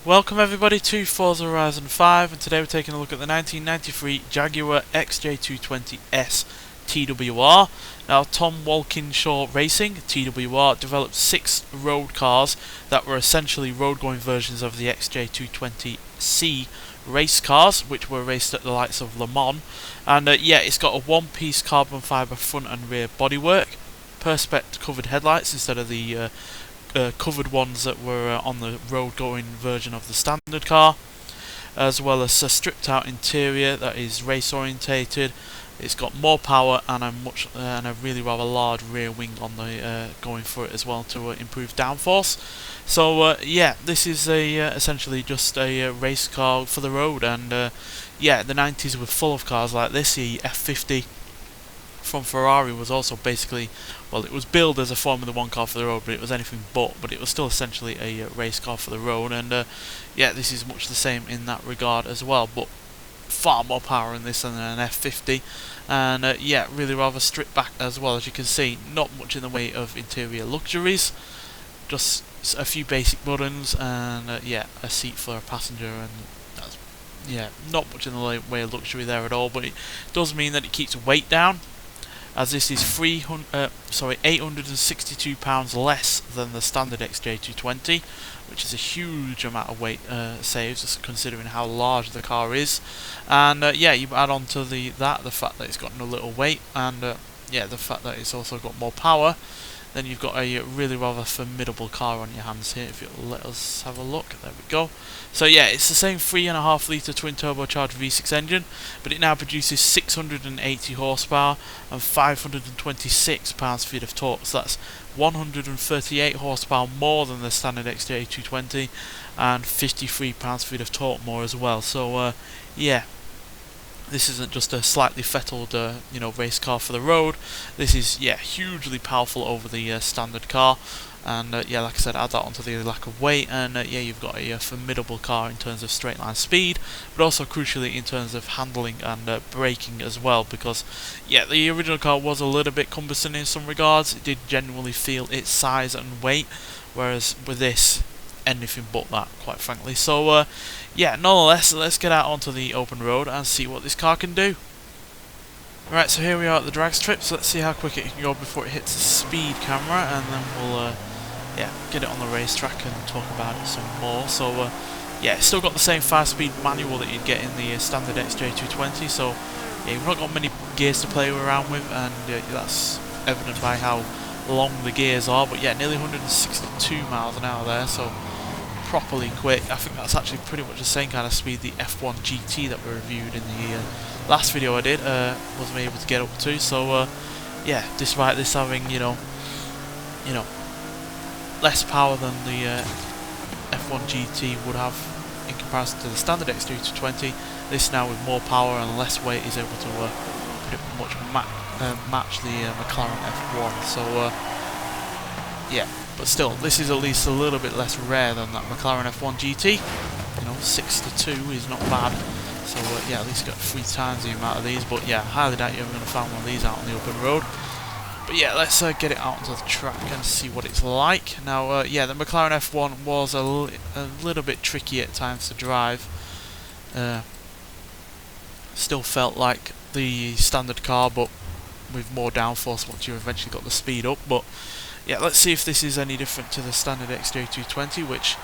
Welcome everybody to Forza Horizon 5, and today we're taking a look at the 1993 Jaguar XJ220S TWR. Now, Tom Walkinshaw Racing, TWR, developed 6 road cars that were essentially road-going versions of the XJ220C race cars, which were raced at the likes of Le Mans. And yeah, it's got a one-piece carbon fibre front and rear bodywork, Perspex covered headlights instead of the covered ones that were on the road-going version of the standard car, as well as a stripped-out interior that is race-orientated. It's got more power and a really rather large rear wing on the going for it as well to improve downforce. So yeah, this is essentially just a race car for the road, and yeah, the 90s were full of cars like this. The F50 from Ferrari was also basically, well, it was billed as a Formula 1 car for the road, but it was anything but it was still essentially a race car for the road. And yeah, this is much the same in that regard as well, but far more power in this than an F50, and yeah, really rather stripped back as well. As you can see, not much in the way of interior luxuries, just a few basic buttons, and yeah, a seat for a passenger, and that's, yeah, not much in the way of luxury there at all, but it does mean that it keeps weight down, as this is 862 pounds less than the standard XJ220, which is a huge amount of weight saves, considering how large the car is. And yeah, you add on to the fact that it's got no little weight, and yeah, the fact that it's also got more power, then you've got a really rather formidable car on your hands here. If you'll let us have a look, there we go. So yeah, it's the same 3.5 litre twin turbocharged V6 engine, but it now produces 680 horsepower and 526 pounds-feet of torque. So that's 138 horsepower more than the standard XJ220 and 53 pounds-feet of torque more as well. So yeah, this isn't just a slightly fettled, race car for the road. This is, yeah, hugely powerful over the standard car. And yeah, like I said, add that onto the lack of weight, and yeah, you've got a formidable car in terms of straight line speed, but also crucially in terms of handling and braking as well. Because yeah, the original car was a little bit cumbersome in some regards. It did genuinely feel its size and weight, whereas with this, anything but that, quite frankly. So yeah, nonetheless, let's get out onto the open road and see what this car can do. Right, so here we are at the drag strip, so let's see how quick it can go before it hits the speed camera, and then we'll yeah, get it on the racetrack and talk about it some more. So yeah, it's still got the same 5-speed manual that you'd get in the standard XJ220, so yeah, you've not got many gears to play around with, and that's evident by how long the gears are. But yeah, nearly 162 miles an hour there, so properly quick. I think that's actually pretty much the same kind of speed the F1 GT that we reviewed in the last video I did wasn't able to get up to. So yeah, despite this having you know less power than the F1 GT would have in comparison to the standard XJ220, this now with more power and less weight is able to pretty much match the McLaren F1. So yeah, but still, this is at least a little bit less rare than that McLaren F1 GT. 6-2 is not bad. So yeah, at least got 3 times the amount of these. But yeah, highly doubt you're ever going to find one of these out on the open road. But yeah, let's get it out onto the track and see what it's like. Now, yeah, the McLaren F1 was a little bit tricky at times to drive. Still felt like the standard car, but with more downforce once you eventually got the speed up. But yeah, let's see if this is any different to the standard XJ220, which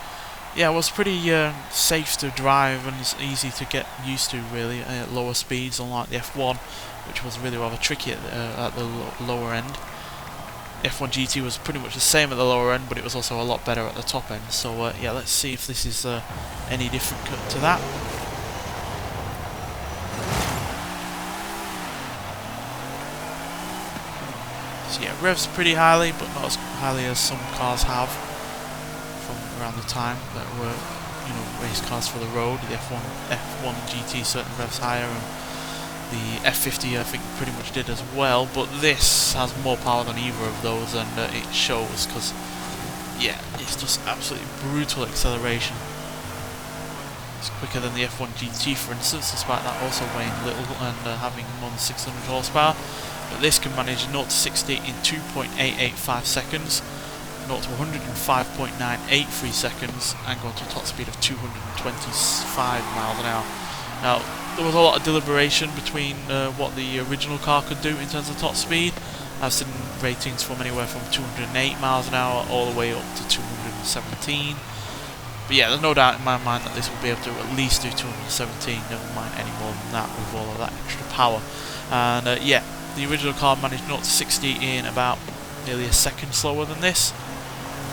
yeah, was pretty safe to drive and easy to get used to, really, at lower speeds, unlike the F1, which was really rather tricky at the lower end. The F1 GT was pretty much the same at the lower end, but it was also a lot better at the top end. So yeah, let's see if this is any different to that. So yeah, revs pretty highly, but not as highly as some cars have from around the time that were, race cars for the road. The F1 GT certainly revs higher, and the F50 I think pretty much did as well. But this has more power than either of those, and it shows, because yeah, it's just absolutely brutal acceleration. It's quicker than the F1 GT, for instance, despite that also weighing little and having more than 600 horsepower. But this can manage 0 to 60 in 2.885 seconds. 0 to 100 in 5.983 seconds and going to a top speed of 225 miles an hour. Now, there was a lot of deliberation between what the original car could do in terms of top speed. I've seen ratings from anywhere from 208 miles an hour all the way up to 217. But yeah, there's no doubt in my mind that this will be able to at least do 217, never mind any more than that with all of that extra power. And yeah, the original car managed 0 to 60 in about nearly a second slower than this.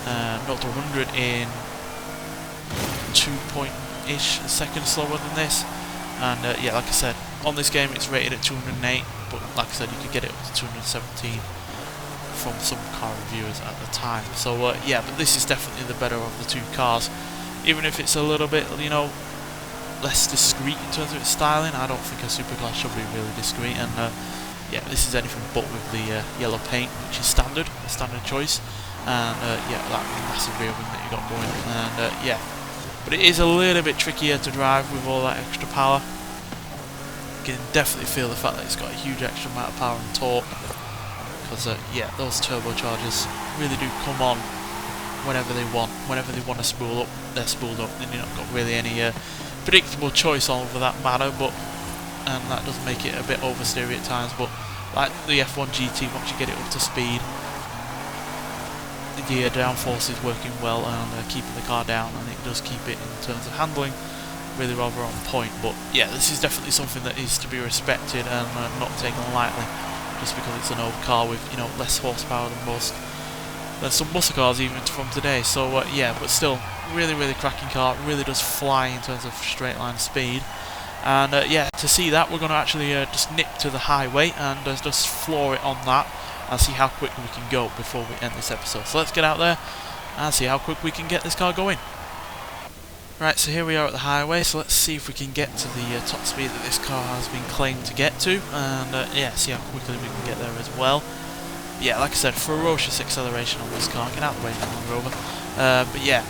0 to 100 in 2-point-ish seconds slower than this. And yeah, like I said, on this game it's rated at 208, but like I said, you could get it up to 217 from some car reviewers at the time. So yeah, but this is definitely the better of the two cars. Even if it's a little bit, you know, less discreet in terms of its styling, I don't think a supercar should be really discreet. And yeah, this is anything but with the yellow paint, which is standard, a standard choice. And yeah, that massive rear wing that you got going. And yeah, but it is a little bit trickier to drive with all that extra power. You can definitely feel the fact that it's got a huge extra amount of power and torque. Because yeah, those turbochargers really do come on whenever they want. Whenever they want to spool up, they're spooled up. And you've not got really any predictable choice over that matter. But and that does make it a bit oversteery at times. But like the F1 GT, once you get it up to speed, the gear downforce is working well and keeping the car down, and it does keep it in terms of handling really rather on point. But yeah, this is definitely something that is to be respected and not taken lightly, just because it's an old car with, you know, less horsepower than some muscle cars even from today. So yeah, but still, really cracking car. Really does fly in terms of straight line speed. And yeah, to see that, we're going to actually just nip to the highway and just floor it on that and see how quick we can go before we end this episode. So let's get out there and see how quick we can get this car going. Right, so here we are at the highway, so let's see if we can get to the top speed that this car has been claimed to get to, and yeah, see how quickly we can get there as well. Yeah, like I said, ferocious acceleration on this car. Get out of the way now, Land Rover. But yeah,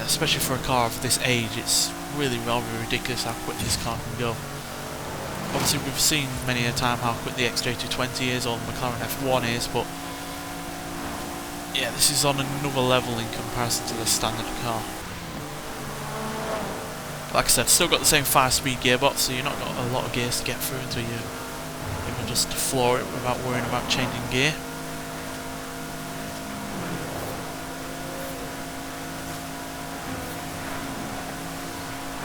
especially for a car of this age, it's really rather ridiculous how quick this car can go. Obviously, we've seen many a time how quick the XJ220 is or the McLaren F1 is, but yeah, this is on another level in comparison to the standard car. Like I said, still got the same 5-speed gearbox, so you've not got a lot of gears to get through until you can just floor it without worrying about changing gear.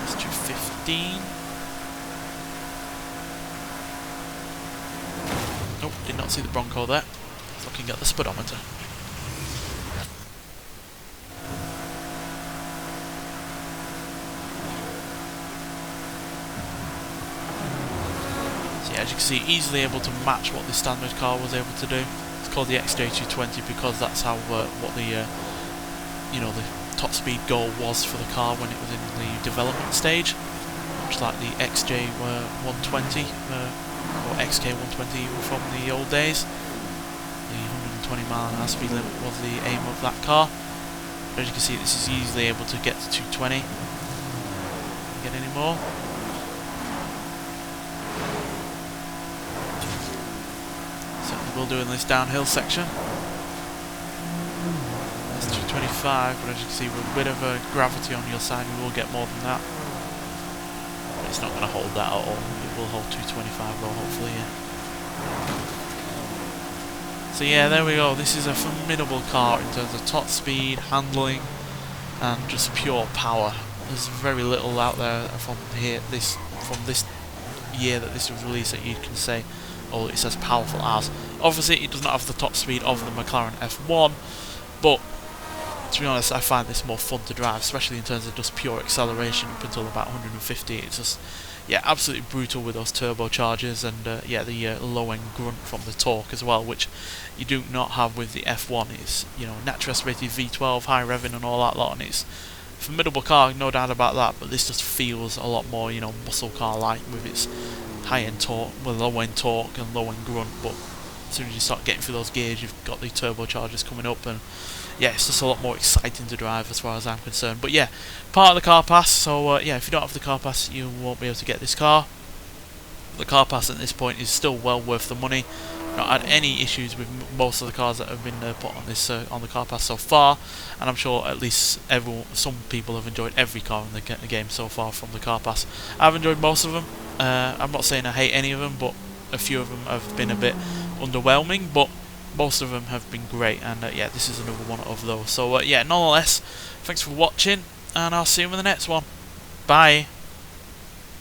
That's 215. Nope, did not see the Bronco there. Looking at the speedometer. As you can see, easily able to match what the standard car was able to do. It's called the XJ220 because that's how what the you know, the top speed goal was for the car when it was in the development stage, much like the XJ120 or XK120 from the old days. The 120 mile an hour speed limit was the aim of that car. But as you can see, this is easily able to get to 220. Get any more? We'll do in this downhill section. That's 225, but as you can see, with a bit of gravity on your side, we will get more than that. But it's not going to hold that at all. It will hold 225 though, hopefully, yeah. So yeah, there we go. This is a formidable car in terms of top speed, handling, and just pure power. There's very little out there from this year that this was released that you can say, oh, it's as powerful as. Obviously, it does not have the top speed of the McLaren F1, but to be honest, I find this more fun to drive, especially in terms of just pure acceleration up until about 150. It's just, yeah, absolutely brutal with those turbochargers and yeah, the low-end grunt from the torque as well, which you do not have with the F1. It's, you know, natural aspirated V12, high revving and all that lot, and it's a formidable car, no doubt about that. But this just feels a lot more, you know, muscle car-like with its high-end torque, with low-end torque and low-end grunt. But as soon as you start getting through those gears, you've got the turbochargers coming up, and yeah, it's just a lot more exciting to drive as far as I'm concerned. But yeah, part of the car pass, so yeah, if you don't have the car pass, you won't be able to get this car. The car pass at this point is still well worth the money. not had any issues with most of the cars that have been put on this on the car pass so far, and I'm sure at least some people have enjoyed every car in the game so far from the car pass. I've enjoyed most of them. I'm not saying I hate any of them, but a few of them have been a bit underwhelming, but most of them have been great, and yeah, this is another one of those. So yeah, nonetheless, thanks for watching, and I'll see you in the next one. Bye.